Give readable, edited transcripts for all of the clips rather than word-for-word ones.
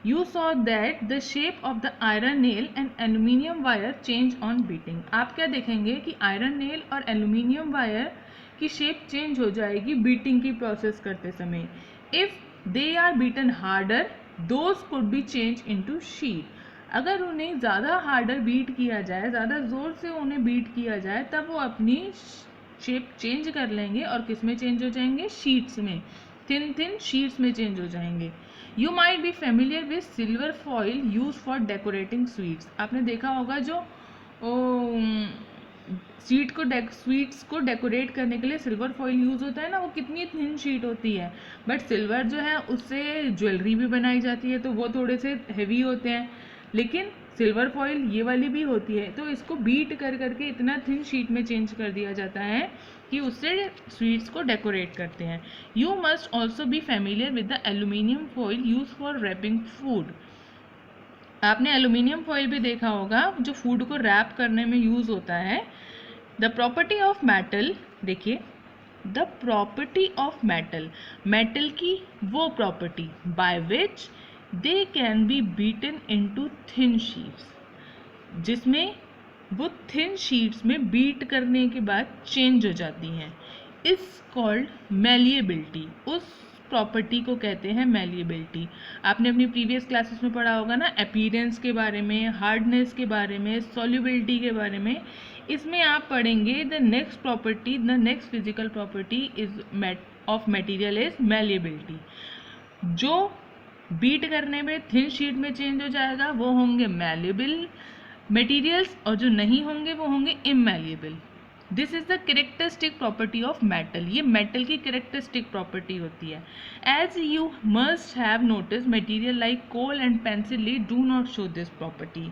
You saw that the shape of the iron nail and aluminium wire change on beating. आप क्या देखेंगे कि iron nail और aluminium wire की shape change हो जाएगी बीटिंग की प्रोसेस करते समय. If they are beaten harder those could be change into sheet. अगर उन्हें ज़्यादा हार्डर बीट किया जाए, ज़्यादा ज़ोर से उन्हें बीट किया जाए, तब वो अपनी शेप चेंज कर लेंगे और किस में चेंज हो जाएंगे, शीट्स में, थिन थिन शीट्स में चेंज हो जाएंगे. You might be familiar with silver foil use for decorating sweets. आपने देखा होगा जो स्वीट्स को डेकोरेट करने के लिए सिल्वर फॉइल यूज़ होता है ना, वो कितनी थिन शीट होती है. बट सिल्वर जो है उससे ज्वेलरी भी बनाई जाती है तो वो थोड़े से हेवी होते हैं, लेकिन सिल्वर फॉइल ये वाली भी होती है. तो इसको बीट कर करके इतना थिन शीट में चेंज कर दिया जाता है कि उससे स्वीट्स को डेकोरेट करते हैं. You must also be familiar with the aluminium foil use for wrapping food. आपने एल्यूमिनियम फॉइल भी देखा होगा जो फूड को रैप करने में यूज़ होता है. द प्रॉपर्टी ऑफ मेटल, देखिए, the property of metal, metal की वो property by which they can be beaten into thin sheets, जिसमें वो थिन शीट्स में बीट करने के बाद चेंज हो जाती हैं, इज कॉल्ड मैलिएबिलिटी. उस प्रॉपर्टी को कहते हैं मैलिएबिलिटी. आपने अपनी प्रीवियस क्लासेस में पढ़ा होगा ना, अपीयरेंस के बारे में, हार्डनेस के बारे में, सॉल्युबिलिटी के बारे में. इसमें आप पढ़ेंगे the next property, the next physical property is of material is malleability. जो बीट करने में थिन शीट में चेंज हो जाएगा वो होंगे मैलिएबल मटेरियल्स, और जो नहीं होंगे वो होंगे immalleable. This is the characteristic property of metal. ये मेटल की कैरेक्टरिस्टिक प्रॉपर्टी होती है. As you must have notice material like coal and pencil lead do not show this property.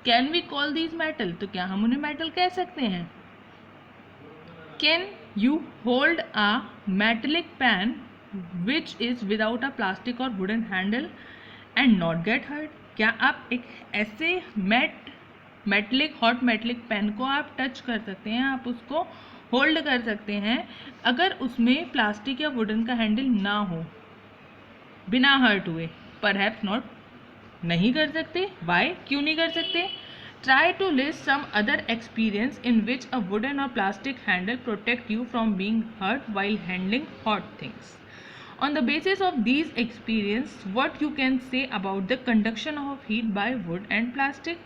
Can we call these metal? तो क्या हम उन्हें metal कह सकते हैं? Can you hold a metallic pan which is without a plastic or wooden handle and not get hurt? क्या आप एक ऐसे हॉट मेटलिक पेन को आप टच कर सकते हैं, आप उसको होल्ड कर सकते हैं अगर उसमें प्लास्टिक या वुडन का हैंडल ना हो, बिना हर्ट हुए? Perhaps not. नहीं कर सकते. वाई? क्यों नहीं कर सकते? Try to list some other experience in which a wooden or plastic handle protect you from being hurt while handling hot things. On the basis of these experience, what you can say about the conduction of heat by wood and plastic?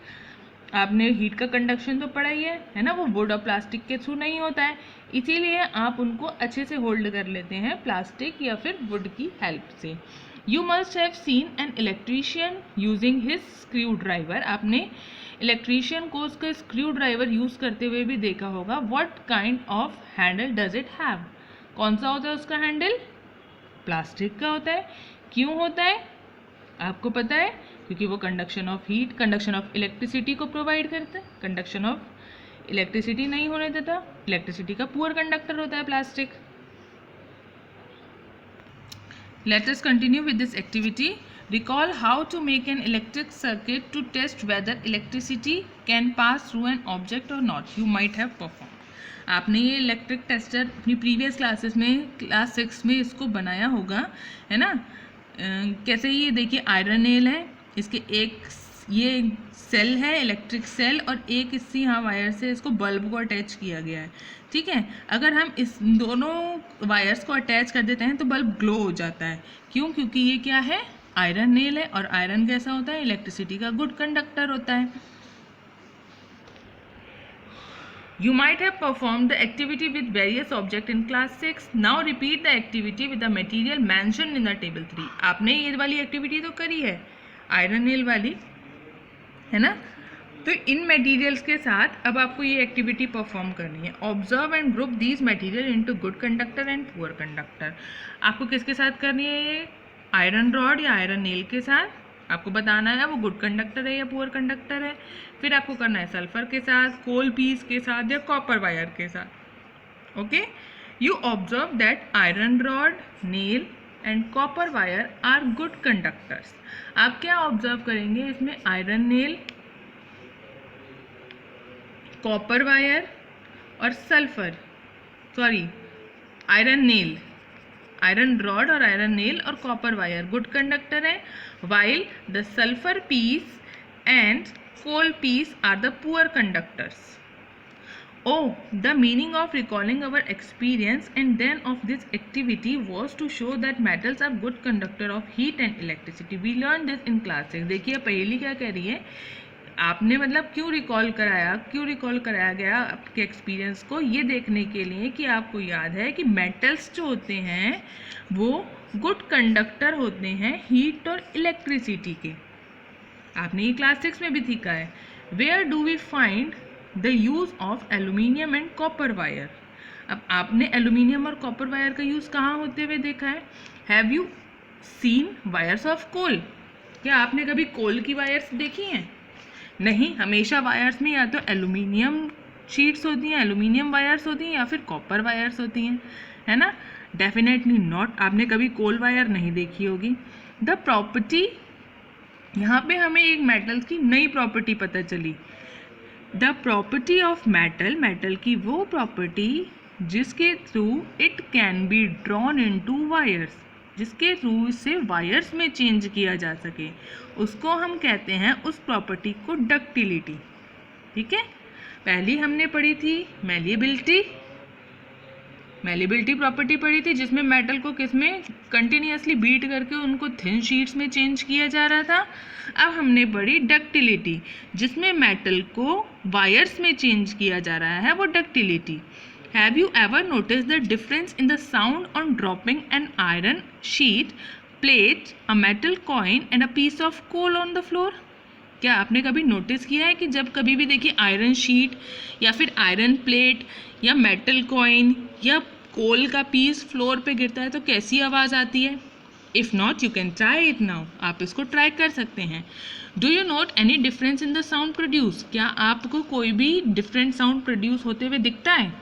आपने heat का conduction तो पढ़ा ही है ना, वो would और plastic के through नहीं होता है, इसीलिए आप उनको अच्छे से होल्ड कर लेते हैं प्लास्टिक या फिर वुड की हेल्प से. You must have seen an electrician using his screw driver. आपने इलेक्ट्रीशियन को उसका स्क्रू ड्राइवर यूज़ करते हुए भी देखा होगा. What kind of Henle does it have? कौन सा होता है उसका हैंडल? प्लास्टिक का होता है. क्यों होता है आपको पता है? क्योंकि वो conduction of heat, conduction of electricity को प्रोवाइड करता है. कंडक्शन ऑफ इलेक्ट्रिसिटी नहीं होने देता. इलेक्ट्रिसिटी का पुअर कंडक्टर होता है plastic. Let us continue with this activity. Recall how to make an electric circuit to test whether electricity can pass through an object or not. You might have perform. आपने ये electric tester अपनी previous classes में, class 6 में इसको बनाया होगा, है ना. कैसे? ये देखिए आयरन नेल है, इसके एक ये सेल है, इलेक्ट्रिक सेल, और एक इसी यहाँ वायर से इसको बल्ब को अटैच किया गया है. ठीक है. अगर हम इस दोनों वायर्स को अटैच कर देते हैं तो बल्ब ग्लो हो जाता है. क्यों? क्योंकि ये क्या है? आयरन नेल है, और आयरन कैसा होता है? इलेक्ट्रिसिटी का गुड कंडक्टर होता है. You might have performed the activity with various objects in class 6. Now repeat the activity with the material mentioned in the table 3. आपने ये वाली एक्टिविटी तो करी है, आयरन नेल वाली, है ना. तो इन मटेरियल्स के साथ अब आपको ये एक्टिविटी परफॉर्म करनी है. Observe and group these material into good conductor and poor conductor. आपको किसके साथ करनी है ये? आयरन रॉड या आयरन नेल के साथ. आपको बताना है वो गुड कंडक्टर है या पुअर कंडक्टर है. फिर आपको करना है सल्फर के साथ, कोल पीस के साथ, या कॉपर वायर के साथ. Okay. You observe that iron rod, nail and copper wire are good conductors. आप क्या ऑब्जर्व करेंगे इसमें? आयरन नेल, कॉपर वायर और sulphur, sorry iron nail iron rod और आयरन नेल और कॉपर वायर गुड कंडक्टर है, while the sulphur piece and coal piece are the poor conductors. Oh, the meaning of recalling our experience and then of this activity was to show that metals are good conductor of heat and electricity. We learned this in class 6. देखिए पहली क्या कह रही है, आपने मतलब क्यों recall कराया गया आपके एक्सपीरियंस को, ये देखने के लिए कि आपको याद है कि मेटल्स जो होते हैं वो गुड कंडक्टर होते हैं हीट और इलेक्ट्रिसिटी के. आपने ये क्लास 6 में भी सीखा है. Where do we find the use of aluminium and copper wire. अब आपने एल्यूमिनियम और कॉपर वायर का यूज़ कहाँ होते हुए देखा है. Have you seen wires of coal. क्या आपने कभी कोल की वायर्स देखी हैं? नहीं, हमेशा वायर्स में या तो एल्यूमिनियम शीट्स होती हैं, एल्यूमिनियम वायर्स होती हैं, या फिर कॉपर वायर्स होती हैं, है ना. डेफिनेटली नॉट, आपने कभी कोल वायर नहीं देखी होगी. द प्रॉपर्टी, यहाँ पे हमें एक मेटल्स की नई प्रॉपर्टी पता चली. The property of metal, metal की वो प्रॉपर्टी जिसके through it can be drawn into wires, जिसके थ्रू इसे वायर्स में चेंज किया जा सके, उसको हम कहते हैं उस प्रॉपर्टी को डक्टिलिटी. ठीक है. पहली हमने पढ़ी थी मेलिबिलिटी प्रॉपर्टी पढ़ी थी, जिसमें मेटल को किसमें कंटिन्यूसली बीट करके उनको थिन शीट्स में चेंज किया जा रहा था. अब हमने पढ़ी डक्टिलिटी, जिसमें मेटल को वायर्स में चेंज किया जा रहा है, वो ductility. Have you ever notice the difference in the sound on dropping an iron sheet, plate, a metal coin and a piece of coal on the floor. क्या आपने कभी नोटिस किया है कि जब कभी भी देखिए आयरन शीट या फिर आयरन प्लेट या मेटल कॉइन या कोल का पीस फ्लोर पे गिरता है तो कैसी आवाज़ आती है? If not you can try it now. आप इसको ट्राई कर सकते हैं. Do you note any difference in the sound produce. क्या आपको कोई भी डिफरेंट साउंड प्रोड्यूस होते हुए दिखता है?